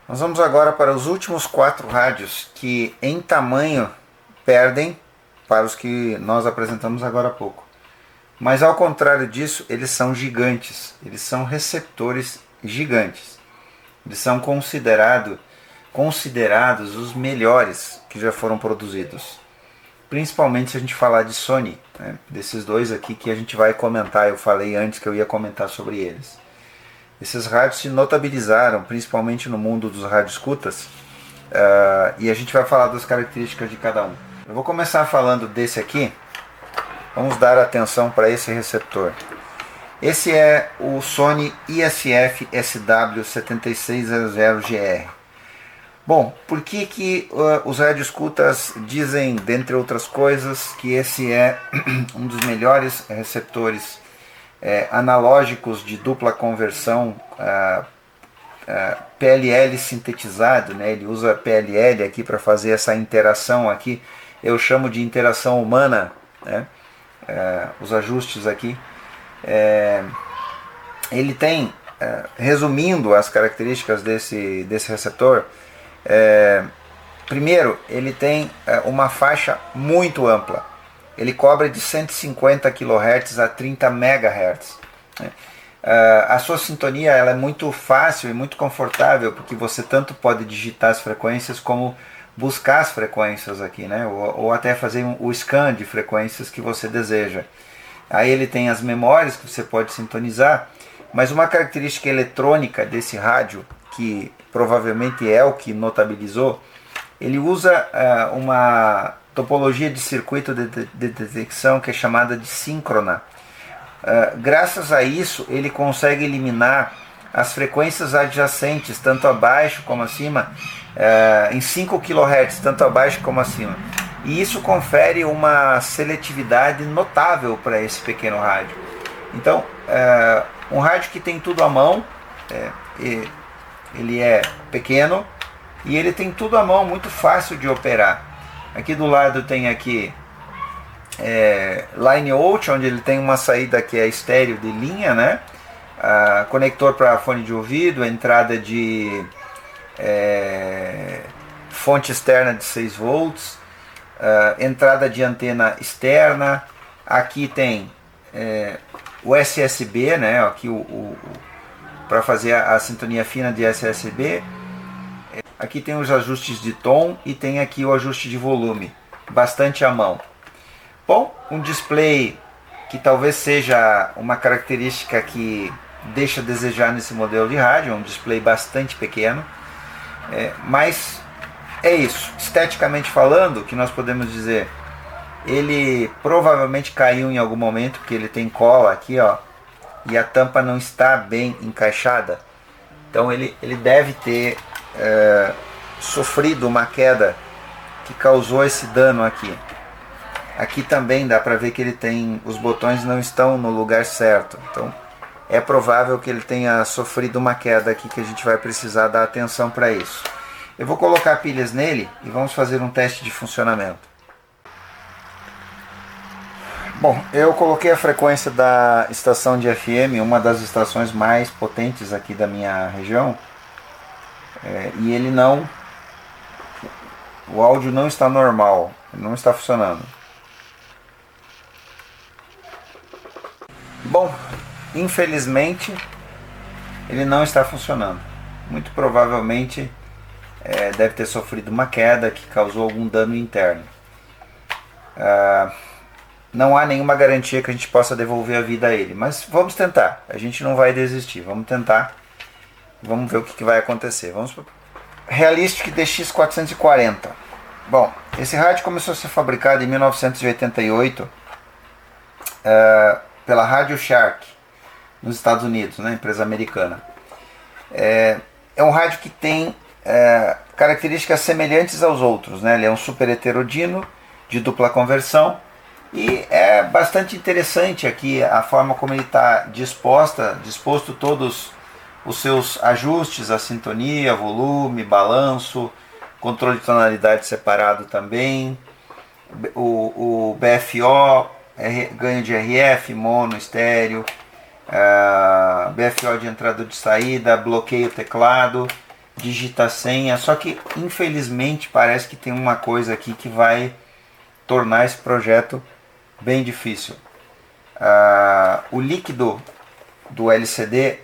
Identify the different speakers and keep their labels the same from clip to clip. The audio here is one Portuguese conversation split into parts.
Speaker 1: Nós vamos agora para os últimos 4 rádios que em tamanho perdem para os que nós apresentamos agora há pouco. Mas ao contrário disso, eles são gigantes, eles são receptores gigantes. Eles são considerados os melhores que já foram produzidos. Principalmente se a gente falar de Sony, né? Desses dois aqui que a gente vai comentar, eu falei antes que eu ia comentar sobre eles. Esses rádios se notabilizaram, principalmente no mundo dos radioescutas, e a gente vai falar das características de cada um. Eu vou começar falando desse aqui. Vamos dar atenção para esse receptor. Esse é o Sony ISF SW7600GR. Bom, por que os radioescutas dizem, dentre outras coisas, que esse é um dos melhores receptores analógicos de dupla conversão, PLL sintetizado, né? Ele usa PLL aqui para fazer essa interação aqui, eu chamo de interação humana, né? Os ajustes aqui. Ele tem, resumindo as características desse receptor, primeiro, ele tem uma faixa muito ampla. Ele cobre de 150 kHz a 30 MHz. A sua sintonia ela é muito fácil e muito confortável, porque você tanto pode digitar as frequências como buscar as frequências aqui, né? ou até fazer o scan de frequências que você deseja. Aí ele tem as memórias que você pode sintonizar, mas uma característica eletrônica desse rádio, que provavelmente é o que notabilizou, ele usa uma topologia de circuito de detecção que é chamada de síncrona. Graças a isso, ele consegue eliminar as frequências adjacentes, tanto abaixo como acima, em 5 kHz, tanto abaixo como acima. E isso confere uma seletividade notável para esse pequeno rádio. Então, um rádio que tem tudo à mão, ele é pequeno e ele tem tudo à mão, muito fácil de operar. Aqui do lado tem aqui line out, onde ele tem uma saída que é estéreo de linha, né? Conector para fone de ouvido, entrada de fonte externa de 6 volts, entrada de antena externa. Aqui tem o SSB, né? Aqui para fazer a sintonia fina de SSB. Aqui tem os ajustes de tom e tem aqui o ajuste de volume, bastante à mão. Bom, um display que talvez seja uma característica que deixa a desejar nesse modelo de rádio, um display bastante pequeno, mas é isso. Esteticamente falando, o que nós podemos dizer, ele provavelmente caiu em algum momento, porque ele tem cola aqui, ó, e a tampa não está bem encaixada, então ele deve ter sofrido uma queda que causou esse dano aqui. Aqui também dá para ver que ele tem, os botões não estão no lugar certo, então é provável que ele tenha sofrido uma queda aqui, que a gente vai precisar dar atenção para isso. Eu vou colocar pilhas nele e vamos fazer um teste de funcionamento. Bom, eu coloquei a frequência da estação de FM, uma das estações mais potentes aqui da minha região, e ele não, o áudio não está normal, não está funcionando. Bom, infelizmente ele não está funcionando. Muito provavelmente deve ter sofrido uma queda que causou algum dano interno. Não há nenhuma garantia que a gente possa devolver a vida a ele, mas vamos tentar. A gente não vai desistir, vamos tentar. Vamos ver o que vai acontecer. Vamos para Realistic DX440. Bom, esse rádio começou a ser fabricado em 1988 pela Radio Shack nos Estados Unidos, né, empresa americana. É um rádio que tem características semelhantes aos outros, né? Ele é um super heterodino de dupla conversão e é bastante interessante aqui a forma como ele está disposto todos os seus ajustes, a sintonia, volume, balanço, controle de tonalidade separado também, o BFO, ganho de RF, mono, estéreo, BFO de entrada ou de saída, bloqueio teclado, digita senha, só que infelizmente parece que tem uma coisa aqui que vai tornar esse projeto bem difícil. O líquido do LCD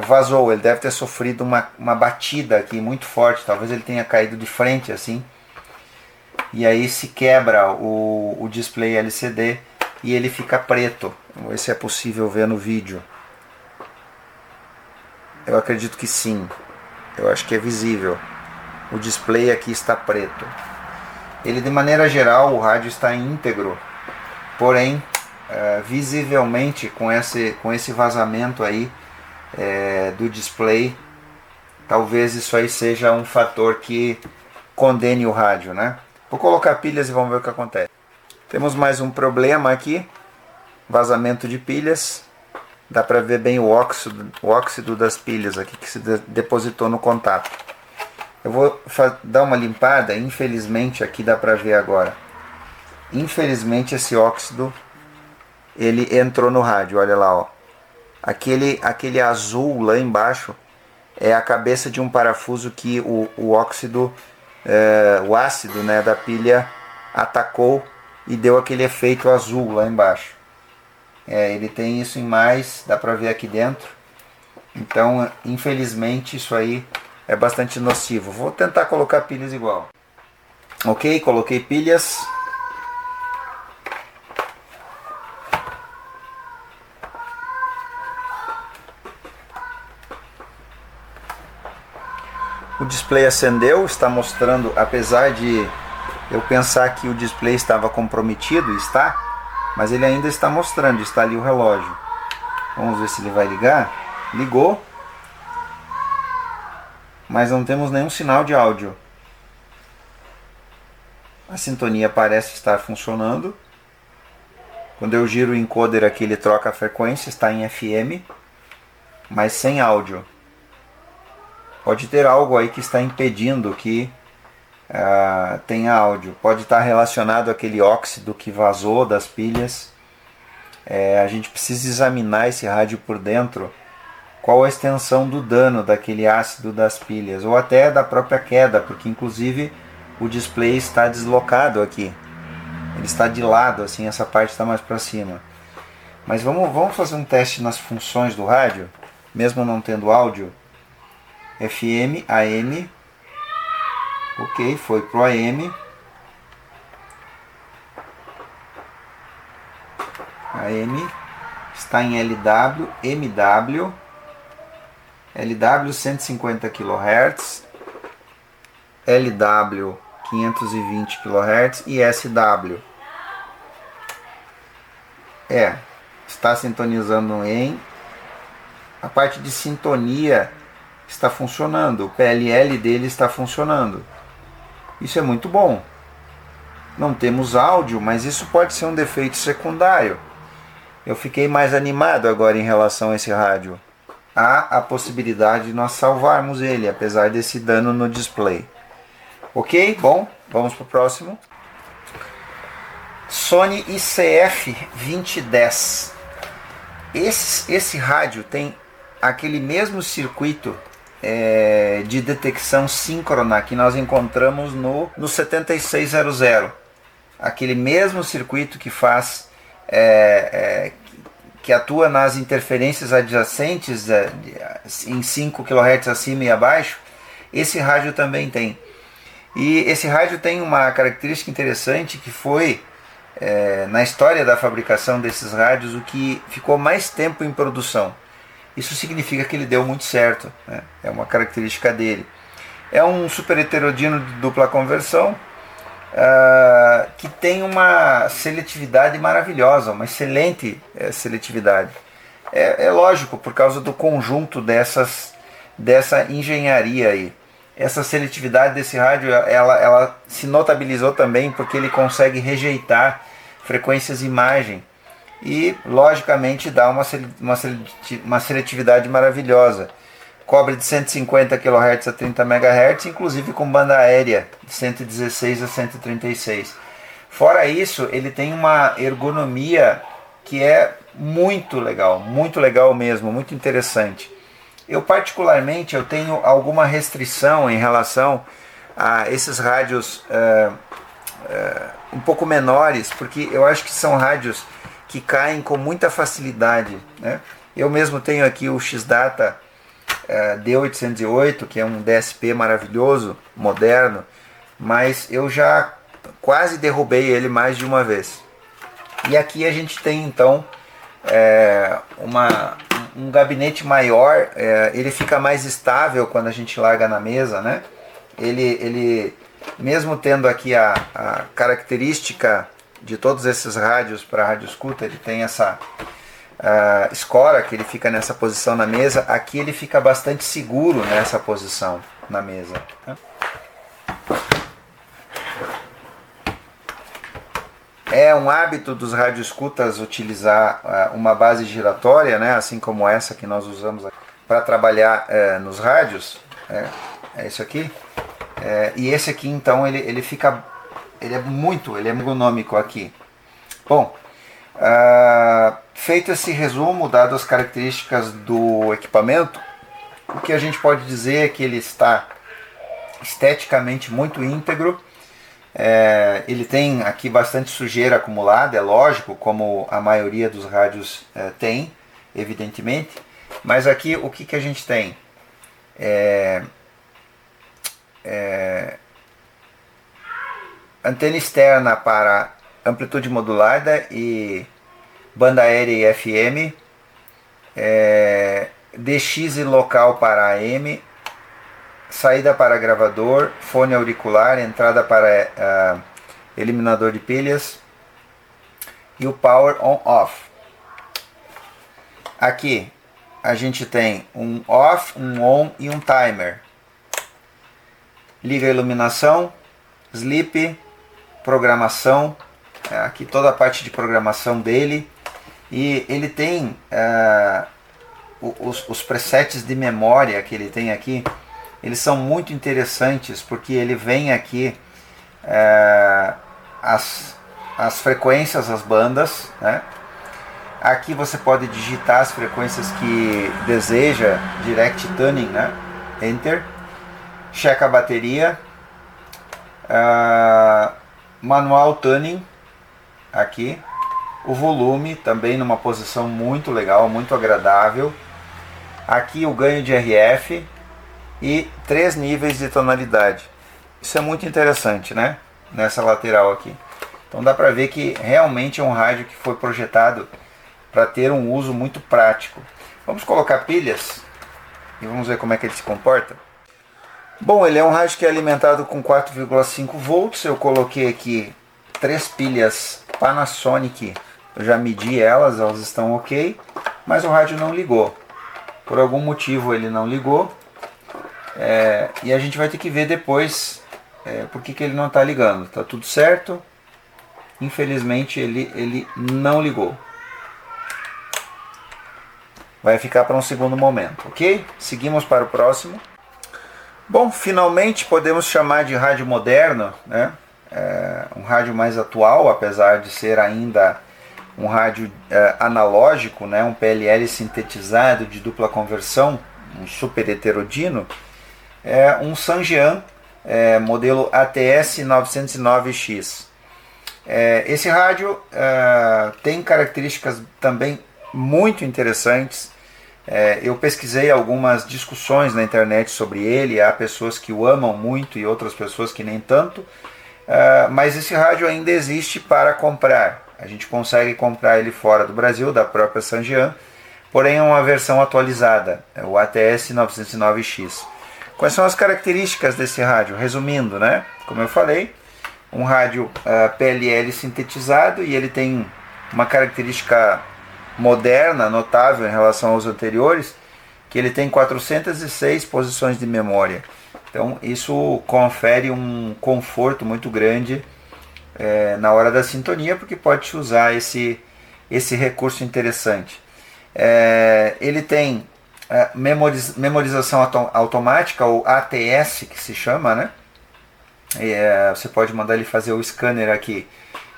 Speaker 1: vazou, ele deve ter sofrido uma batida aqui muito forte, talvez ele tenha caído de frente assim, e aí se quebra o display LCD e ele fica preto. Vamos ver se é possível ver no vídeo. Eu acredito que sim, eu acho que é visível. O display aqui está preto. Ele, de maneira geral, o rádio está íntegro, porém visivelmente com esse vazamento aí do display, talvez isso aí seja um fator que condene o rádio, né? Vou colocar pilhas e vamos ver o que acontece. Temos mais um problema aqui, vazamento de pilhas. Dá para ver bem o óxido das pilhas aqui que se depositou no contato. Eu vou dar uma limpada, infelizmente aqui dá para ver agora. Infelizmente esse óxido ele entrou no rádio, olha lá, ó. Aquele azul lá embaixo é a cabeça de um parafuso que o óxido, o ácido, né, da pilha atacou e deu aquele efeito azul lá embaixo. Ele tem isso em mais, dá pra ver aqui dentro. Então, infelizmente, isso aí é bastante nocivo. Vou tentar colocar pilhas igual. Ok, coloquei pilhas. O display acendeu, está mostrando, apesar de eu pensar que o display estava comprometido, está, mas ele ainda está mostrando, está ali o relógio. Vamos ver se ele vai ligar. Ligou, mas não temos nenhum sinal de áudio. A sintonia parece estar funcionando. Quando eu giro o encoder aqui, ele troca a frequência, está em FM, mas sem áudio. Pode ter algo aí que está impedindo que tenha áudio. Pode estar relacionado àquele óxido que vazou das pilhas. A gente precisa examinar esse rádio por dentro. Qual a extensão do dano daquele ácido das pilhas, ou até da própria queda, porque inclusive o display está deslocado aqui. Ele está de lado, assim, essa parte está mais para cima. Mas vamos fazer um teste nas funções do rádio, mesmo não tendo áudio. FM, AM, ok, foi pro AM. AM está em LW, MW, LW 150 kHz, LW 520 kHz e SW. Está sintonizando em. A parte de sintonia está funcionando, o PLL dele está funcionando. Isso é muito bom. Não temos áudio, mas isso pode ser um defeito secundário. Eu fiquei mais animado agora em relação a esse rádio. Há a possibilidade de nós salvarmos ele, apesar desse dano no display. Ok? Bom, vamos para o próximo. Sony ICF-2010. Esse rádio tem aquele mesmo circuito de detecção síncrona que nós encontramos no 7600. Aquele mesmo circuito que faz que atua nas interferências adjacentes em 5 kHz acima e abaixo. Esse rádio também tem. E esse rádio tem uma característica interessante que foi na história da fabricação desses rádios o que ficou mais tempo em produção. Isso significa que ele deu muito certo, né? É uma característica dele. É um super heterodino de dupla conversão que tem uma seletividade maravilhosa, uma excelente seletividade. É lógico, por causa do conjunto dessa engenharia aí. essa seletividade desse rádio ela se notabilizou também porque ele consegue rejeitar frequências de imagem e logicamente dá uma seletividade maravilhosa. Cobre de 150 kHz a 30 MHz, inclusive com banda aérea de 116 a 136. Fora isso, ele tem uma ergonomia que é muito legal mesmo, muito interessante. Eu particularmente tenho alguma restrição em relação a esses rádios um pouco menores, porque eu acho que são rádios que caem com muita facilidade, né? Eu mesmo tenho aqui o X-Data D808, que é um DSP maravilhoso, moderno, mas eu já quase derrubei ele mais de uma vez. E aqui a gente tem então um gabinete maior, ele fica mais estável quando a gente larga na mesa, né? Ele mesmo tendo aqui a característica de todos esses rádios para rádio escuta, ele tem essa escora que ele fica nessa posição na mesa. Aqui ele fica bastante seguro nessa posição na mesa, né? É um hábito dos radioescutas utilizar uma base giratória, né, assim como essa que nós usamos para trabalhar nos rádios. É isso aqui. E esse aqui então ele é ergonômico aqui. Bom, feito esse resumo, dado as características do equipamento, o que a gente pode dizer é que ele está esteticamente muito íntegro. Ele tem aqui bastante sujeira acumulada, é lógico, como a maioria dos rádios tem, evidentemente. Mas aqui o que a gente tem? Antena externa para amplitude modulada e banda aérea e FM, DX e local para AM, saída para gravador, fone auricular, entrada para eliminador de pilhas e o power on-off. Aqui a gente tem um off, um on e um timer. Liga a iluminação, sleep, programação, aqui toda a parte de programação dele, e ele tem os presets de memória que ele tem aqui. Eles são muito interessantes porque ele vem aqui as frequências, as bandas, né? Aqui você pode digitar as frequências que deseja, direct tuning, né? Enter, checa a bateria, manual tuning, aqui, o volume também numa posição muito legal, muito agradável. Aqui o ganho de RF e 3 níveis de tonalidade. Isso é muito interessante, né? Nessa lateral aqui. Então dá para ver que realmente é um rádio que foi projetado para ter um uso muito prático. Vamos colocar pilhas e vamos ver como é que ele se comporta. Bom, ele é um rádio que é alimentado com 4,5 volts. Eu coloquei aqui 3 pilhas Panasonic. Eu já medi elas estão ok, mas o rádio não ligou. Por algum motivo ele não ligou. E a gente vai ter que ver depois por que ele não está ligando. Está tudo certo. Infelizmente ele não ligou. Vai ficar para um segundo momento, ok? Seguimos para o próximo. Bom, finalmente podemos chamar de rádio moderno, né? Um rádio mais atual, apesar de ser ainda um rádio analógico, né? Um PLL sintetizado de dupla conversão, um super heterodino. Um Sangean modelo ATS 909X. Esse rádio tem características também muito interessantes. Eu pesquisei algumas discussões na internet sobre ele. Há pessoas que o amam muito e outras pessoas que nem tanto, mas esse rádio ainda existe para comprar. A gente consegue comprar ele fora do Brasil, da própria Sangean, porém é uma versão atualizada, o ATS 909X. Quais são as características desse rádio? Resumindo, né? Como eu falei, um rádio PLL sintetizado, e ele tem uma característica moderna, notável em relação aos anteriores, que ele tem 406 posições de memória. Então isso confere um conforto muito grande na hora da sintonia, porque pode usar esse recurso interessante. Ele tem memorização automática, ou ATS que se chama, né? Você pode mandar ele fazer o scanner aqui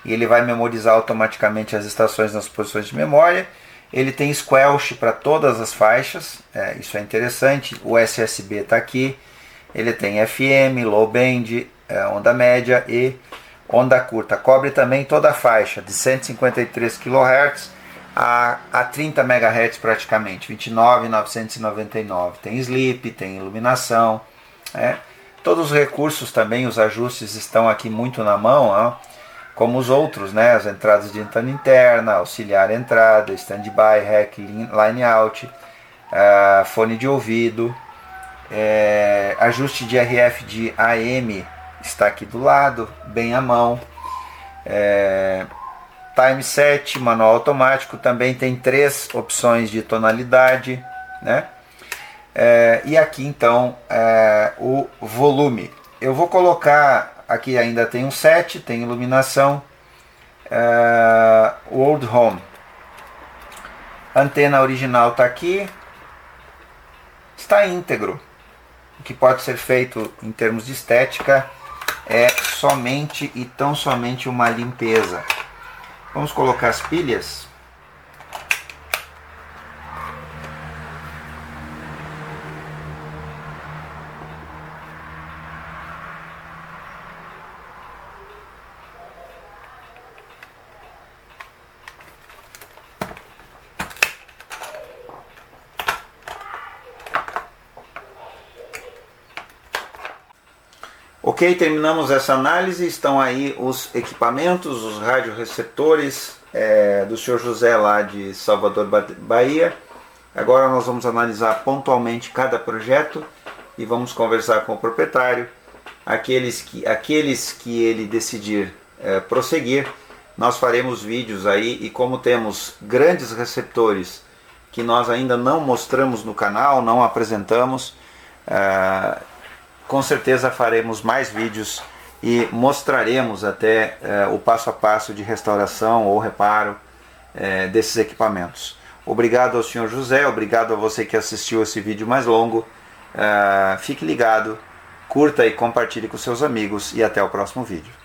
Speaker 1: e ele vai memorizar automaticamente as estações nas posições de memória. Ele tem squelch para todas as faixas, isso é interessante. O SSB está aqui. Ele tem FM, low band, onda média e onda curta. Cobre também toda a faixa de 153 kHz a 30 MHz praticamente, 29.999. Tem sleep, tem iluminação. Todos os recursos também, os ajustes estão aqui muito na mão, como os outros, né? As entradas de entrada interna, auxiliar entrada, standby, rack, line out, fone de ouvido, ajuste de RF de AM está aqui do lado, bem à mão. Time set, manual automático, também tem 3 opções de tonalidade, né? E aqui então o volume. Eu vou colocar aqui, ainda tem um set, tem iluminação, World Home. A antena original está aqui, está íntegro. O que pode ser feito em termos de estética é somente e tão somente uma limpeza. Vamos colocar as pilhas. Ok, terminamos essa análise. Estão aí os equipamentos, os radioreceptores do Sr. José lá de Salvador, Bahia. Agora nós vamos analisar pontualmente cada projeto e vamos conversar com o proprietário. Aqueles que ele decidir prosseguir, nós faremos vídeos aí, e como temos grandes receptores que nós ainda não mostramos no canal, não apresentamos, com certeza faremos mais vídeos e mostraremos até o passo a passo de restauração ou reparo desses equipamentos. Obrigado ao Sr. José, obrigado a você que assistiu esse vídeo mais longo. Fique ligado, curta e compartilhe com seus amigos e até o próximo vídeo.